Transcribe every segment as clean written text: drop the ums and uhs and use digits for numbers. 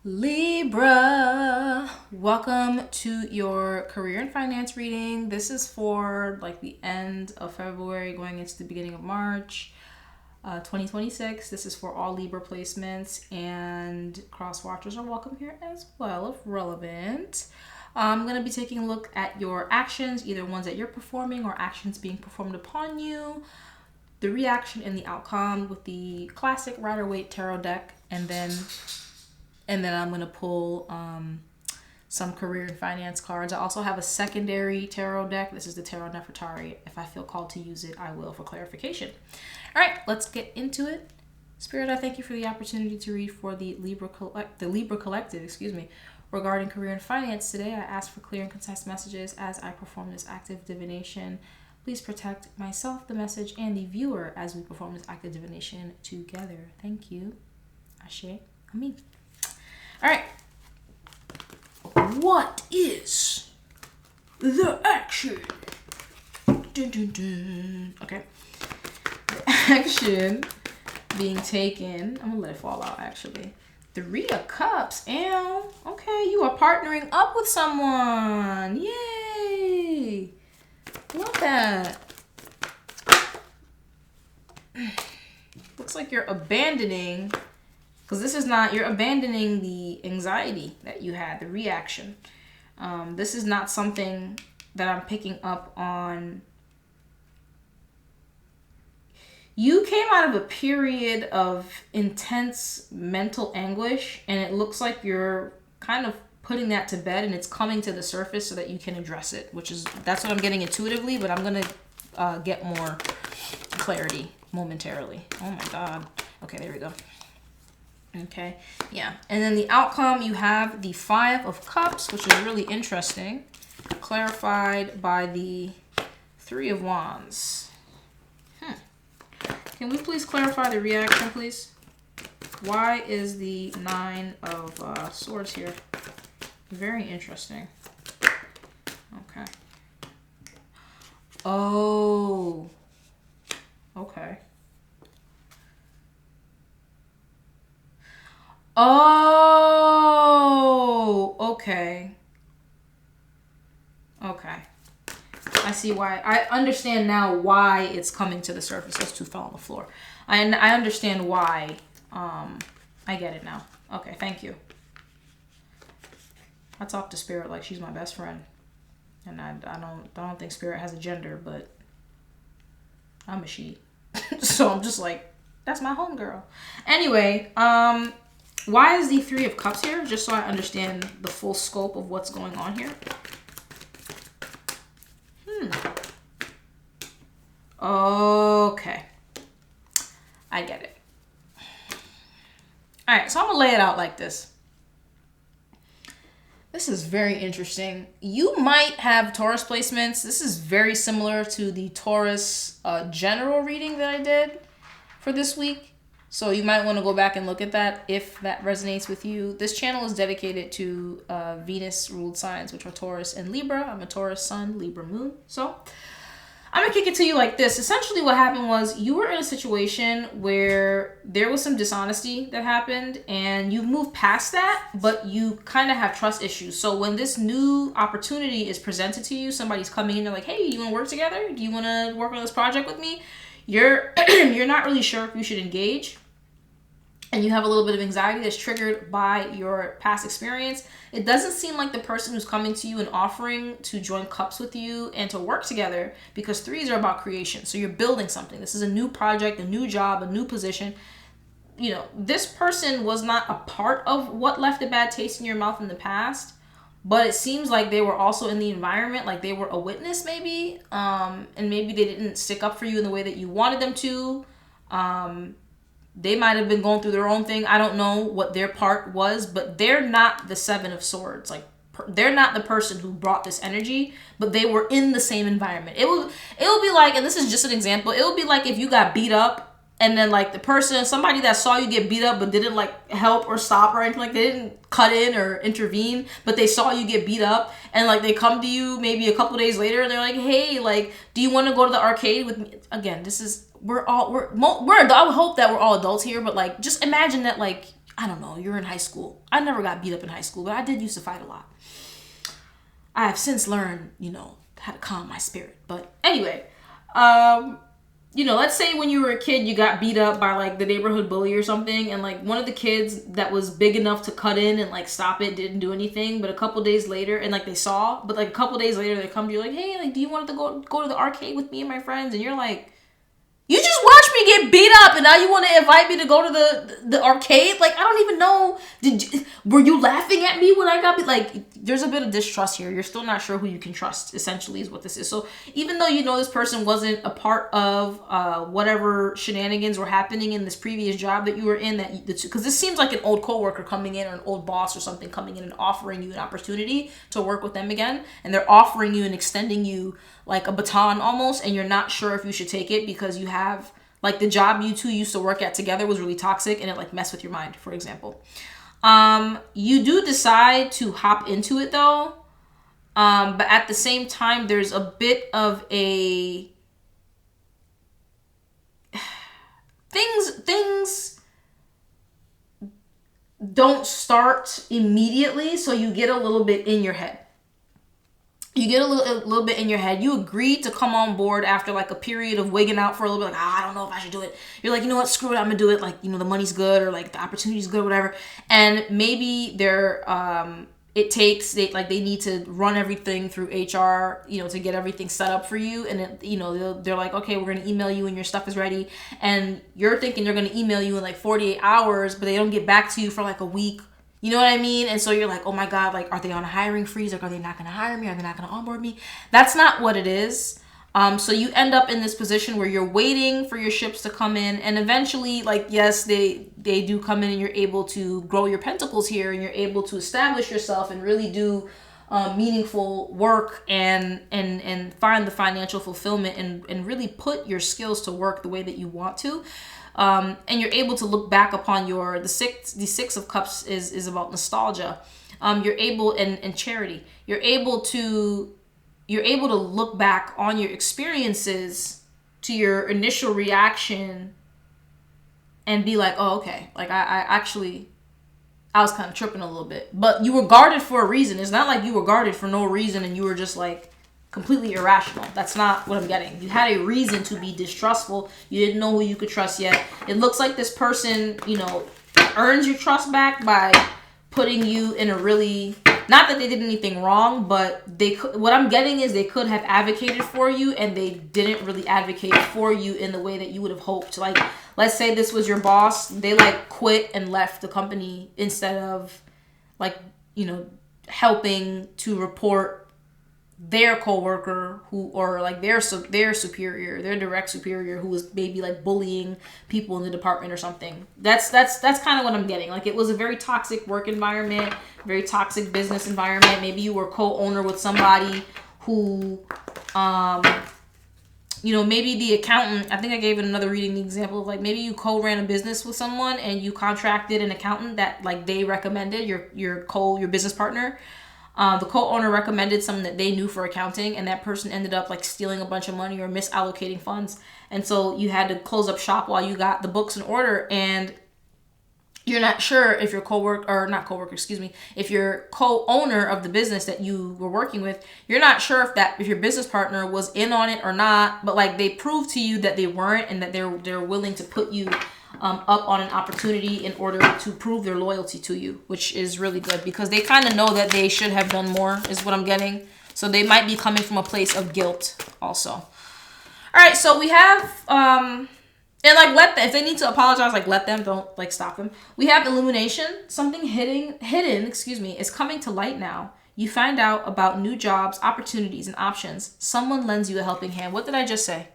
Libra, welcome to your career and finance reading. This is for like the end of February going into the beginning of March 2026. This is for all Libra placements, and cross watchers are welcome here as well if relevant. I'm going to be taking a look at your actions, either ones that you're performing or actions being performed upon you, the reaction and the outcome with the classic Rider-Waite tarot deck, and then I'm going to pull some career and finance cards. I also have a secondary tarot deck. This is the Tarot Nefertari. If I feel called to use it, I will for clarification. All right, let's get into it. Spirit, I thank you for the opportunity to read for the Libra Collective, regarding career and finance. Today, I ask for clear and concise messages as I perform this active divination. Please protect myself, the message, and the viewer as we perform this active divination together. Thank you. Ashe. Amin. All right. What is the action? Dun, dun, dun. Okay. The action being taken. I'm gonna let it fall out actually. 3 of Cups. Ew. Okay, you are partnering up with someone. Yay. Love that. Looks like you're abandoning. Because this is not, you're abandoning the anxiety that you had, the reaction. This is not something that I'm picking up on. You came out of a period of intense mental anguish, and it looks like you're kind of putting that to bed, and it's coming to the surface so that you can address it, that's what I'm getting intuitively, but I'm going to get more clarity momentarily. Oh my God. Okay, there we go. Okay, yeah. And then the outcome, you have the 5 of Cups, which is really interesting, clarified by the 3 of Wands. Can we please clarify the reaction, please? Why is the 9 of Swords here? Very interesting. Okay. Oh. Okay. Oh, okay. Okay. I see why. I understand now why it's coming to the surface. Those 2 fell on the floor. I understand why. I get it now. Okay, thank you. I talk to Spirit like she's my best friend. And I don't think Spirit has a gender, but I'm a she. So I'm just like, that's my homegirl. Anyway, why is the 3 of Cups here? Just so I understand the full scope of what's going on here. Okay. I get it. All right, so I'm going to lay it out like this. This is very interesting. You might have Taurus placements. This is very similar to the Taurus general reading that I did for this week. So you might want to go back and look at that if that resonates with you. This channel is dedicated to Venus-ruled signs, which are Taurus and Libra. I'm a Taurus sun, Libra moon. So I'm going to kick it to you like this. Essentially what happened was you were in a situation where there was some dishonesty that happened, and you moved past that, but you kind of have trust issues. So when this new opportunity is presented to you, somebody's coming in, they're like, hey, you want to work together? Do you want to work on this project with me? You're not really sure if you should engage, and you have a little bit of anxiety that's triggered by your past experience. It doesn't seem like the person who's coming to you and offering to join cups with you and to work together, because 3s are about creation. So you're building something. This is a new project, a new job, a new position. You know, this person was not a part of what left a bad taste in your mouth in the past, but it seems like they were also in the environment, like they were a witness maybe, and maybe they didn't stick up for you in the way that you wanted them to. They might have been going through their own thing. I don't know what their part was, but they're not the 7 of Swords. Like, they're not the person who brought this energy, but they were in the same environment. It will be like, and this is just an example, it would be like if you got beat up, and then like somebody that saw you get beat up but didn't like help or stop or anything, like they didn't cut in or intervene, but they saw you get beat up, and like they come to you maybe a couple days later and they're like, hey, like, do you want to go to the arcade with me? Again, this is, I would hope that we're all adults here, but like, just imagine that like I don't know, you're in high school. I never got beat up in high school, but I did used to fight a lot. I have since learned, how to calm my spirit. But anyway, let's say when you were a kid, you got beat up by like the neighborhood bully or something, and like one of the kids that was big enough to cut in and like stop it didn't do anything, but a couple days later, and like they saw, but like a couple days later they come to you like, hey, like, do you want to go to the arcade with me and my friends? And you're like, you just watched me get beat up, and now you want to invite me to go to the arcade? Like, I don't even know. Were you laughing at me when I got beat? Like, there's a bit of distrust here. You're still not sure who you can trust, essentially, is what this is. So even though this person wasn't a part of whatever shenanigans were happening in this previous job that you were in, because this seems like an old coworker coming in, or an old boss or something coming in and offering you an opportunity to work with them again, and they're offering you and extending you like a baton almost, and you're not sure if you should take it because you have, like, the job you two used to work at together was really toxic and it like messed with your mind, for example. You do decide to hop into it though, but at the same time there's a bit of a things don't start immediately, so you get a little bit in your head. You get a little bit in your head. You agreed to come on board after like a period of wigging out for a little bit. Like, I don't know if I should do it. You're like, you know what? Screw it. I'm gonna do it. Like, the money's good, or like the opportunity's good, or whatever. And maybe they need to run everything through HR, to get everything set up for you. And they're like, okay, we're gonna email you when your stuff is ready. And you're thinking they're gonna email you in like 48 hours, but they don't get back to you for like a week. You know what I mean? And so you're like, oh my God, like, are they on a hiring freeze? Like, are they not going to hire me? Are they not going to onboard me? That's not what it is. So you end up in this position where you're waiting for your ships to come in. And eventually, like, yes, they do come in, and you're able to grow your pentacles here, and you're able to establish yourself and really do meaningful work and find the financial fulfillment and really put your skills to work the way that you want to. And you're able to look back upon the Six of Cups is about nostalgia. You're able, and charity. You're able to look back on your experiences, to your initial reaction, and be like, oh, okay. Like, I was kind of tripping a little bit, but you were guarded for a reason. It's not like you were guarded for no reason and you were just like completely irrational. That's not what I'm getting. You had a reason to be distrustful. You didn't know who you could trust yet. It looks like this person, earns your trust back by putting you in a really, not that they did anything wrong, but what I'm getting is they could have advocated for you, and they didn't really advocate for you in the way that you would have hoped. Like, let's say this was your boss. They like quit and left the company instead of like, helping to report their coworker or like their superior, their direct superior, who was maybe like bullying people in the department or something. That's kind of what I'm getting. Like, it was a very toxic work environment, very toxic business environment. Maybe you were co-owner with somebody who, maybe the accountant, I think I gave it another reading, the example of like, maybe you co-ran a business with someone and you contracted an accountant that like they recommended, your business partner. The co-owner recommended someone that they knew for accounting, and that person ended up like stealing a bunch of money or misallocating funds. And so you had to close up shop while you got the books in order, and you're not sure if your if your co-owner of the business that you were working with, you're not sure if your business partner was in on it or not, but like they proved to you that they weren't, and that they're willing to put you up on an opportunity in order to prove their loyalty to you, which is really good because they kind of know that they should have done more, is what I'm getting. So they might be coming from a place of guilt also. All right, so we have and like, let them, if they need to apologize, like, let them, don't like stop them. We have illumination. Something hidden is coming to light now. You find out about new jobs, opportunities, and options. Someone lends you a helping hand. What did I just say?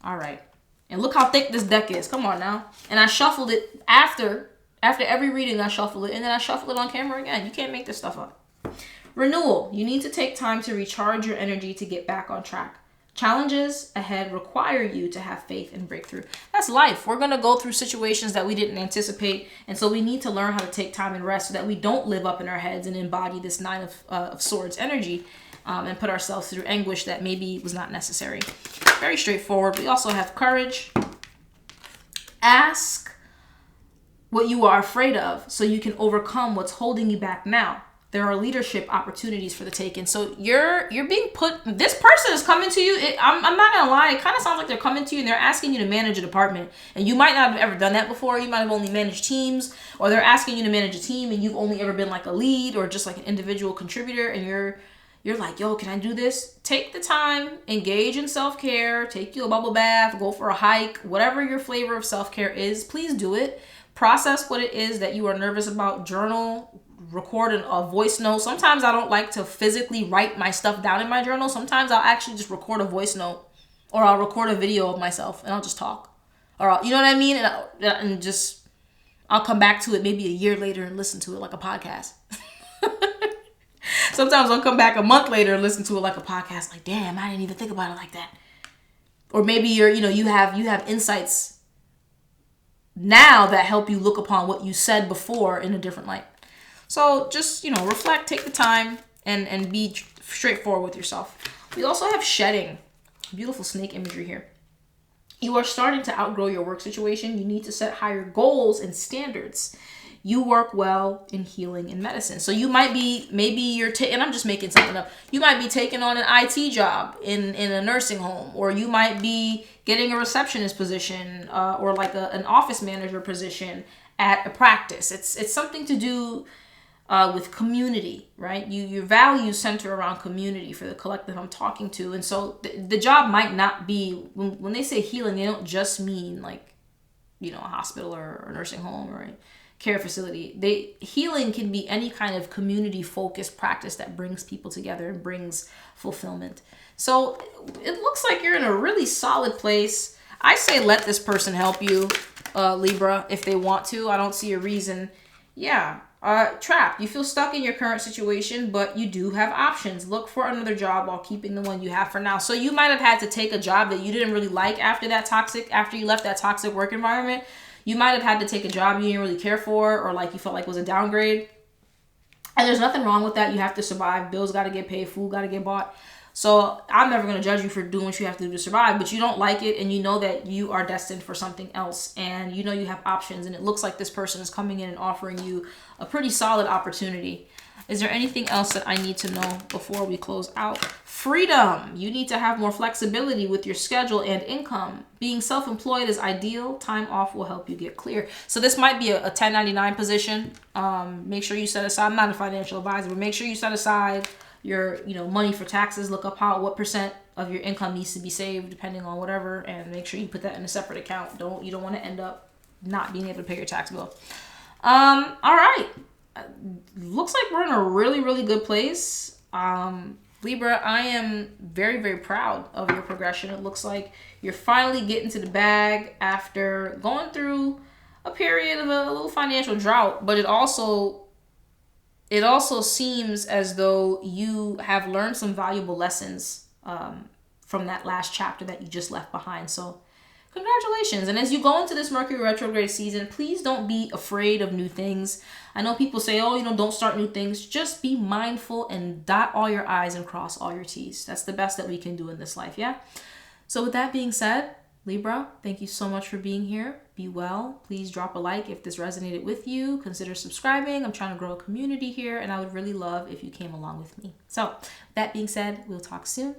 All right. And look how thick this deck is. Come on now. And I shuffled it after every reading. I shuffle it, and then I shuffle it on camera again. You can't make this stuff up. Renewal. You need to take time to recharge your energy to get back on track. Challenges ahead require you to have faith and breakthrough. That's life. We're going to go through situations that we didn't anticipate. And so we need to learn how to take time and rest so that we don't live up in our heads and embody this Nine of Swords energy and put ourselves through anguish that maybe was not necessary. Very straightforward. We also have courage. Ask what you are afraid of so you can overcome what's holding you back now. There are leadership opportunities for the taking. So you're being put, this person is coming to you. I'm not gonna lie, it kind of sounds like they're coming to you and they're asking you to manage a department. And you might not have ever done that before. You might have only managed teams, or they're asking you to manage a team and you've only ever been like a lead or just like an individual contributor, and you're like, yo, can I do this? Take the time, engage in self-care, take you a bubble bath, go for a hike, whatever your flavor of self-care is, please do it. Process what it is that you are nervous about, journal, record a voice note. Sometimes I don't like to physically write my stuff down in my journal. Sometimes I'll actually just record a voice note, or I'll record a video of myself and I'll just talk, or you know what I mean? And I'll come back to it maybe a year later and listen to it like a podcast. Sometimes I'll come back a month later and listen to it like a podcast, like, damn, I didn't even think about it like that. Or maybe you have insights now that help you look upon what you said before in a different light. So just, reflect, take the time, and be straightforward with yourself. We also have shedding. Beautiful snake imagery here. You are starting to outgrow your work situation. You need to set higher goals and standards. You work well in healing and medicine. So you might be, and I'm just making something up. You might be taking on an IT job in a nursing home, or you might be getting a receptionist position, or like an office manager position at a practice. It's something to do with community, right? Your values center around community for the collective I'm talking to. And so the job might not be, when they say healing, they don't just mean like, a hospital or a nursing home or a care facility. Healing can be any kind of community focused practice that brings people together and brings fulfillment. So it looks like you're in a really solid place. I say let this person help you, Libra, if they want to. I don't see a reason. Yeah. Trapped. You feel stuck in your current situation, but you do have options. Look for another job while keeping the one you have for now. So you might have had to take a job that you didn't really like after you left that toxic work environment. You might have had to take a job you didn't really care for, or like you felt like was a downgrade. And there's nothing wrong with that. You have to survive. Bills got to get paid. Food got to get bought. So I'm never going to judge you for doing what you have to do to survive, but you don't like it, and you know that you are destined for something else, and you know you have options, and it looks like this person is coming in and offering you a pretty solid opportunity. Is there anything else that I need to know before we close out? Freedom. You need to have more flexibility with your schedule and income. Being self-employed is ideal. Time off will help you get clear. So this might be a 1099 position. Make sure you set aside, I'm not a financial advisor, but make sure you set aside your money for taxes. Look up what percent of your income needs to be saved depending on whatever, and make sure you put that in a separate account. You don't want to end up not being able to pay your tax bill. All right, looks like we're in a really, really good place. Libra, I am very, very proud of your progression. It looks like you're finally getting to the bag after going through a period of a little financial drought, but it also seems as though you have learned some valuable lessons from that last chapter that you just left behind. So congratulations. And as you go into this Mercury retrograde season, please don't be afraid of new things. I know people say, don't start new things. Just be mindful and dot all your I's and cross all your T's. That's the best that we can do in this life, yeah? So with that being said, Libra, thank you so much for being here. Be well. Please drop a like if this resonated with you. Consider subscribing. I'm trying to grow a community here, and I would really love if you came along with me. So, that being said, we'll talk soon.